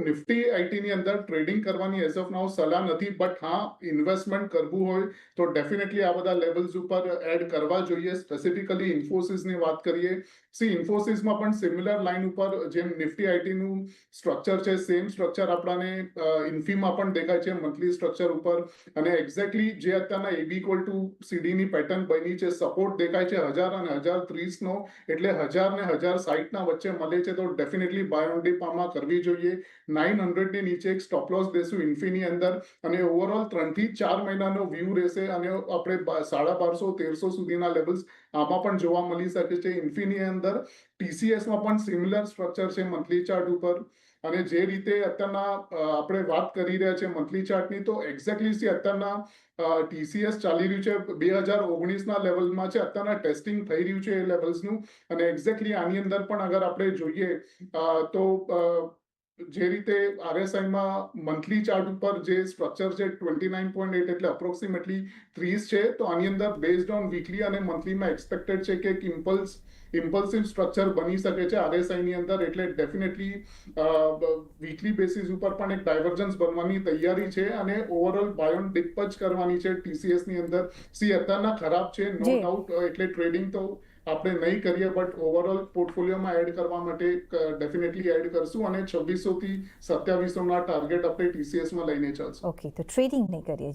Nifty આઈટીની અંદર trading કરવાની as of નાઉ સલાહ નથી, બટ હા, ઇન્વેસ્ટમેન્ટ કરવું હોય તો ડેફિનેટલી આ બધા લેવલ્સ ઉપર એડ કરવા જોઈએ. સ્પેસિફિકલી ઇન્ફોસિસની વાત કરીએ, ઇન્ફોસિસમાં પણ સિમિલર લાઇન ઉપર જેમ નિફ્ટી આઈટીનું સ્ટ્રક્ચર છે, સેમ સ્ટ્રક્ચર આપણાને ઇન્ફીમાં પણ દેખાય છે મંથલી સ્ટ્રક્ચર ઉપર. અને એક્ઝેક્ટલી જે અત્યારના AB ઇક્વલ ટુ CDની પેટર્ન બની છે, સપોર્ટ દેખાય છે 1000 અને 1030 નો, એટલે 1000 ને 1060 ના વચ્ચે મળે છે, તો ડેફિનેટલી બાય ઓન ડીપ આમાં કરવી જોઈએ. 900 ની નીચે એક સ્ટોપ લોસ દેશું ઇન્ફીની અંદર, અને ઓવરઓલ 3 થી 4 મહિનાનો વ્યૂ રહેશે, અને આપણે 1250-1300 સુધીના લેવલ્સ આમાં પણ જોવા મળી શકે છે. ઇન્ફીની અંદર TCSમાં પણ સિમિલર સ્ટ્રક્ચર છે મંથલી ચાર્ટ ઉપર. અને જે રીતે અત્યારના આપણે વાત કરી રહ્યા છે મંથલી ચાર્ટની, તો એક્ઝેક્ટલી અત્યારના TCS ચાલી રહ્યું છે 2019ના લેવલમાં છે, અત્યારના ટેસ્ટિંગ થઈ રહ્યું છે એ લેવલ્સનું. અને એક્ઝેક્ટલી આની અંદર પણ અગર આપણે જોઈએ તો જે રીતે RSIમાં મંથલી ચાર્ટ ઉપર જે સ્ટ્રક્ચર છે 29.8 એટલે અપ્રોક્સિમેટલી 30 છે, તો આની અંદર બેઝડ ઓન વીકલી અને મંથલીમાં એક્સપેક્ટેડ છે કે એક ઇમ્પલ્સિવ સ્ટ્રક્ચર બની શકે છે RSI ની અંદર. એટલે ડેફિનેટલી વીકલી બેસિસ ઉપર પણ એક ડાયવર્જન્સ બનવાની તૈયારી છે, અને ઓવરઓલ બાય ઓન ડિપ જ કરવાની છે TCS ની અંદર. અત્યારના ખરાબ છે, નો ડાઉટ, એટલે ટ્રેડિંગ તો આપણે નહીં કરીએ, બટ ઓવરઓલ પોર્ટફોલિયોમાં એડ કરવા માટે ડેફિનેટલી એડ કરશું, અને 2600 થી 2700 ના ટાર્ગેટ આપણે TCS માં લઈને ચાલશું. ઓકે, તો ટ્રેડિંગ નહીં કરીએ.